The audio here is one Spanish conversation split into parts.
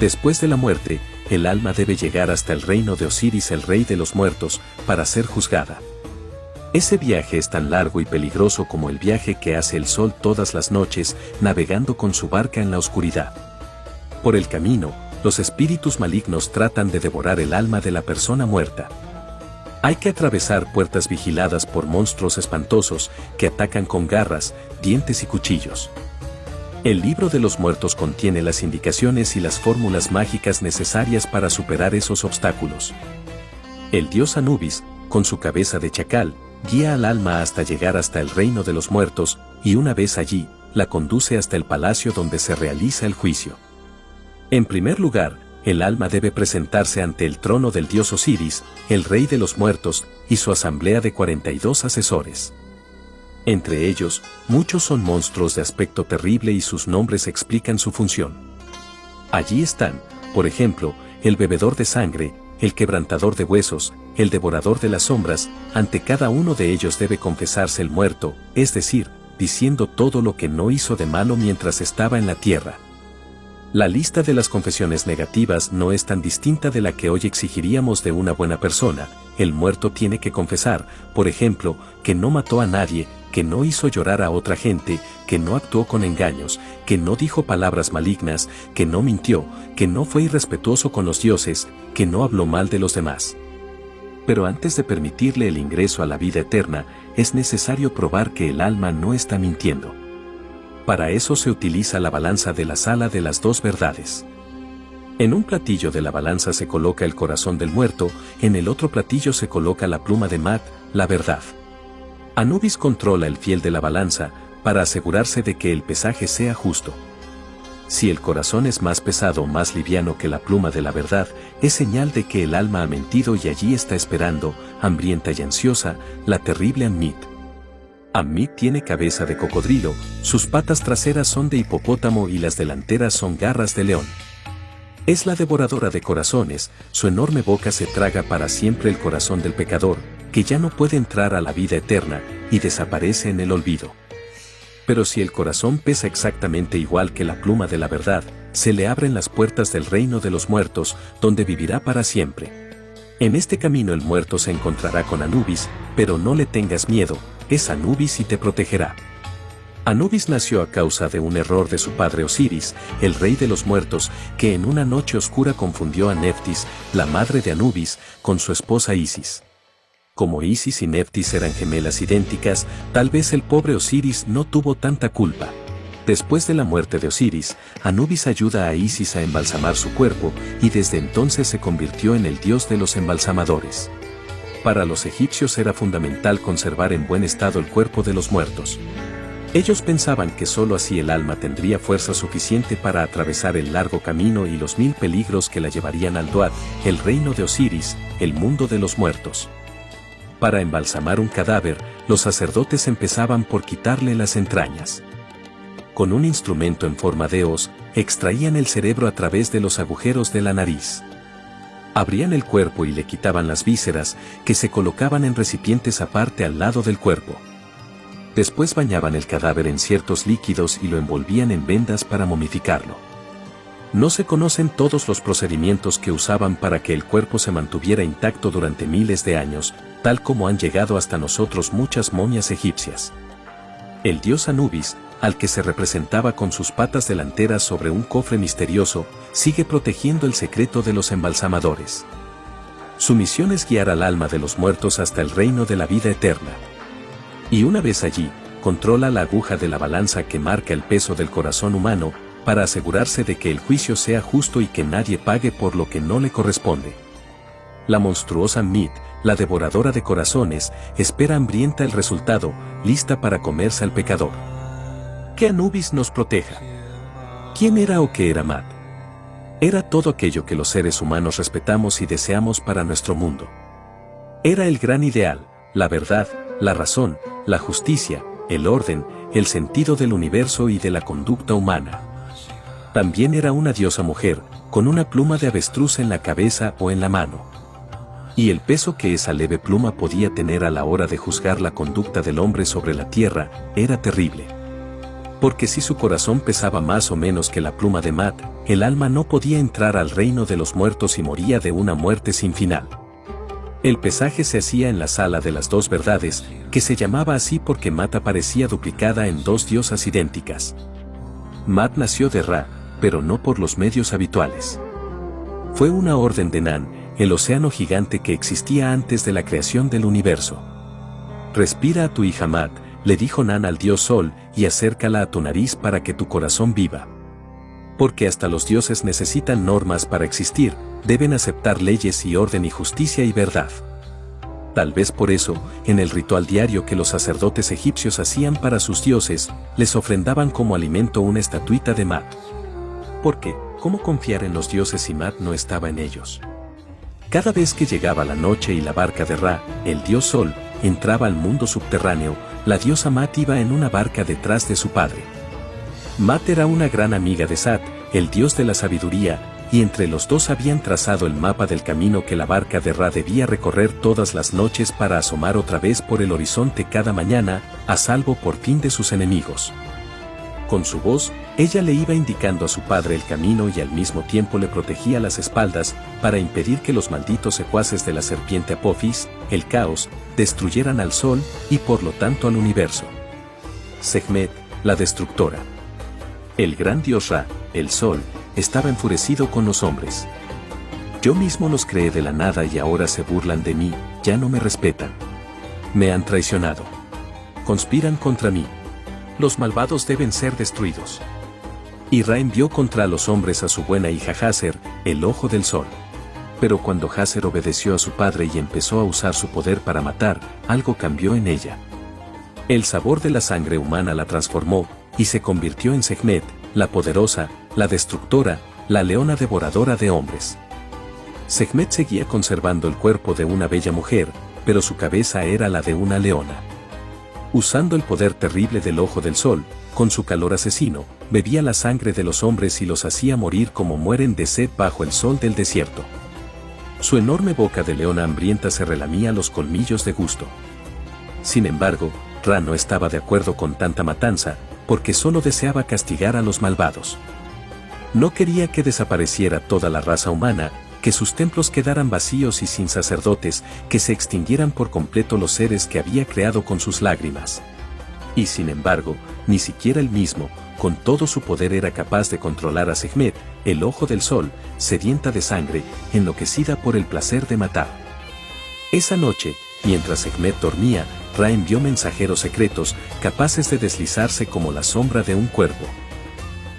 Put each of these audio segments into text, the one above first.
Después de la muerte, el alma debe llegar hasta el reino de Osiris, el rey de los muertos, para ser juzgada. Ese viaje es tan largo y peligroso como el viaje que hace el sol todas las noches, navegando con su barca en la oscuridad. Por el camino, los espíritus malignos tratan de devorar el alma de la persona muerta. Hay que atravesar puertas vigiladas por monstruos espantosos que atacan con garras, dientes y cuchillos. El libro de los muertos contiene las indicaciones y las fórmulas mágicas necesarias para superar esos obstáculos. El dios Anubis, con su cabeza de chacal, guía al alma hasta llegar hasta el reino de los muertos, y una vez allí, la conduce hasta el palacio donde se realiza el juicio. En primer lugar, el alma debe presentarse ante el trono del dios Osiris, el rey de los muertos, y su asamblea de 42 asesores. Entre ellos, muchos son monstruos de aspecto terrible y sus nombres explican su función. Allí están, por ejemplo, el bebedor de sangre, el quebrantador de huesos, el devorador de las sombras. Ante cada uno de ellos debe confesarse el muerto, es decir, diciendo todo lo que no hizo de malo mientras estaba en la tierra. La lista de las confesiones negativas no es tan distinta de la que hoy exigiríamos de una buena persona. El muerto tiene que confesar, por ejemplo, que no mató a nadie, que no hizo llorar a otra gente, que no actuó con engaños, que no dijo palabras malignas, que no mintió, que no fue irrespetuoso con los dioses, que no habló mal de los demás. Pero antes de permitirle el ingreso a la vida eterna, es necesario probar que el alma no está mintiendo. Para eso se utiliza la balanza de la sala de las dos verdades. En un platillo de la balanza se coloca el corazón del muerto, en el otro platillo se coloca la pluma de Mat, la verdad. Anubis controla el fiel de la balanza, para asegurarse de que el pesaje sea justo. Si el corazón es más pesado o más liviano que la pluma de la verdad, es señal de que el alma ha mentido y allí está esperando, hambrienta y ansiosa, la terrible Ammit. Ammit tiene cabeza de cocodrilo, sus patas traseras son de hipopótamo y las delanteras son garras de león. Es la devoradora de corazones, su enorme boca se traga para siempre el corazón del pecador, que ya no puede entrar a la vida eterna, y desaparece en el olvido. Pero si el corazón pesa exactamente igual que la pluma de la verdad, se le abren las puertas del reino de los muertos, donde vivirá para siempre. En este camino el muerto se encontrará con Anubis, pero no le tengas miedo, es Anubis y te protegerá. Anubis nació a causa de un error de su padre Osiris, el rey de los muertos, que en una noche oscura confundió a Neftis, la madre de Anubis, con su esposa Isis. Como Isis y Neftis eran gemelas idénticas, tal vez el pobre Osiris no tuvo tanta culpa. Después de la muerte de Osiris, Anubis ayuda a Isis a embalsamar su cuerpo, y desde entonces se convirtió en el dios de los embalsamadores. Para los egipcios era fundamental conservar en buen estado el cuerpo de los muertos. Ellos pensaban que sólo así el alma tendría fuerza suficiente para atravesar el largo camino y los 1000 peligros que la llevarían al Duat, el reino de Osiris, el mundo de los muertos. Para embalsamar un cadáver, los sacerdotes empezaban por quitarle las entrañas. Con un instrumento en forma de hoz, extraían el cerebro a través de los agujeros de la nariz. Abrían el cuerpo y le quitaban las vísceras, que se colocaban en recipientes aparte al lado del cuerpo. Después bañaban el cadáver en ciertos líquidos y lo envolvían en vendas para momificarlo. No se conocen todos los procedimientos que usaban para que el cuerpo se mantuviera intacto durante miles de años, tal como han llegado hasta nosotros muchas momias egipcias. El dios Anubis, al que se representaba con sus patas delanteras sobre un cofre misterioso, sigue protegiendo el secreto de los embalsamadores. Su misión es guiar al alma de los muertos hasta el reino de la vida eterna. Y una vez allí, controla la aguja de la balanza que marca el peso del corazón humano, para asegurarse de que el juicio sea justo y que nadie pague por lo que no le corresponde. La monstruosa Ammit, la devoradora de corazones, espera hambrienta el resultado, lista para comerse al pecador. Que Anubis nos proteja. ¿Quién era o qué era Mat? Era todo aquello que los seres humanos respetamos y deseamos para nuestro mundo. Era el gran ideal, la verdad, la razón, la justicia, el orden, el sentido del universo y de la conducta humana. También era una diosa mujer, con una pluma de avestruz en la cabeza o en la mano. Y el peso que esa leve pluma podía tener a la hora de juzgar la conducta del hombre sobre la tierra, era terrible. Porque si su corazón pesaba más o menos que la pluma de Matt, el alma no podía entrar al reino de los muertos y moría de una muerte sin final. El pesaje se hacía en la sala de las dos verdades, que se llamaba así porque Matt aparecía duplicada en dos diosas idénticas. Matt nació de Ra, pero no por los medios habituales. Fue una orden de Nan, el océano gigante que existía antes de la creación del universo. Respira a tu hija Matt, le dijo Nan al dios Sol, y acércala a tu nariz para que tu corazón viva. Porque hasta los dioses necesitan normas para existir, deben aceptar leyes y orden y justicia y verdad. Tal vez por eso, en el ritual diario que los sacerdotes egipcios hacían para sus dioses, les ofrendaban como alimento una estatuita de Matt. Porque, ¿cómo confiar en los dioses si Matt no estaba en ellos? Cada vez que llegaba la noche y la barca de Ra, el dios Sol, entraba al mundo subterráneo, la diosa Matt iba en una barca detrás de su padre. Matt era una gran amiga de Sat, el dios de la sabiduría, y entre los dos habían trazado el mapa del camino que la barca de Ra debía recorrer todas las noches para asomar otra vez por el horizonte cada mañana, a salvo por fin de sus enemigos. Con su voz, ella le iba indicando a su padre el camino y al mismo tiempo le protegía las espaldas, para impedir que los malditos secuaces de la serpiente Apophis, el caos, destruyeran al sol, y por lo tanto al universo. Sekhmet, la destructora. El gran dios Ra, el sol, estaba enfurecido con los hombres. Yo mismo los creé de la nada y ahora se burlan de mí, ya no me respetan. Me han traicionado. Conspiran contra mí. Los malvados deben ser destruidos. Y Ra envió contra los hombres a su buena hija Hazer, el ojo del sol. Pero cuando Hazer obedeció a su padre y empezó a usar su poder para matar, algo cambió en ella. El sabor de la sangre humana la transformó, y se convirtió en Sekhmet, la poderosa, la destructora, la leona devoradora de hombres. Sekhmet seguía conservando el cuerpo de una bella mujer, pero su cabeza era la de una leona. Usando el poder terrible del ojo del sol, con su calor asesino, bebía la sangre de los hombres y los hacía morir como mueren de sed bajo el sol del desierto. Su enorme boca de leona hambrienta se relamía los colmillos de gusto. Sin embargo, Ra no estaba de acuerdo con tanta matanza, porque solo deseaba castigar a los malvados. No quería que desapareciera toda la raza humana, que sus templos quedaran vacíos y sin sacerdotes, que se extinguieran por completo los seres que había creado con sus lágrimas. Y sin embargo, ni siquiera él mismo, con todo su poder era capaz de controlar a Sekhmet, el ojo del sol, sedienta de sangre, enloquecida por el placer de matar. Esa noche, mientras Sekhmet dormía, Ra envió mensajeros secretos, capaces de deslizarse como la sombra de un cuervo.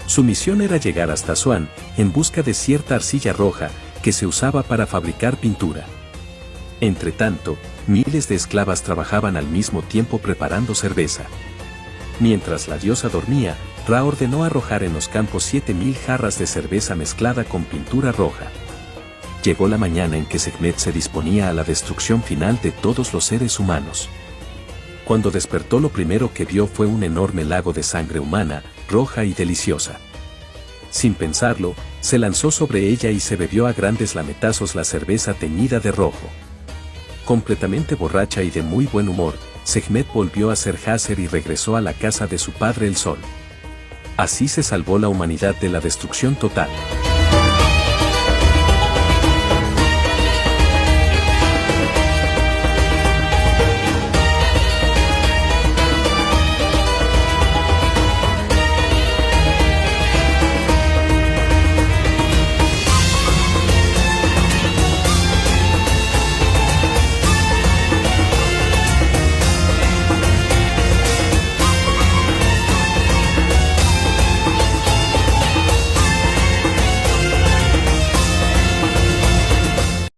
Su misión era llegar hasta Asuán, en busca de cierta arcilla roja, que se usaba para fabricar pintura. Entretanto, miles de esclavas trabajaban al mismo tiempo preparando cerveza. Mientras la diosa dormía, Ra ordenó arrojar en los campos 7000 jarras de cerveza mezclada con pintura roja. Llegó la mañana en que Sekhmet se disponía a la destrucción final de todos los seres humanos. Cuando despertó, lo primero que vio fue un enorme lago de sangre humana, roja y deliciosa. Sin pensarlo, se lanzó sobre ella y se bebió a grandes lametazos la cerveza teñida de rojo. Completamente borracha y de muy buen humor, Sekhmet volvió a ser Hazer y regresó a la casa de su padre el sol. Así se salvó la humanidad de la destrucción total.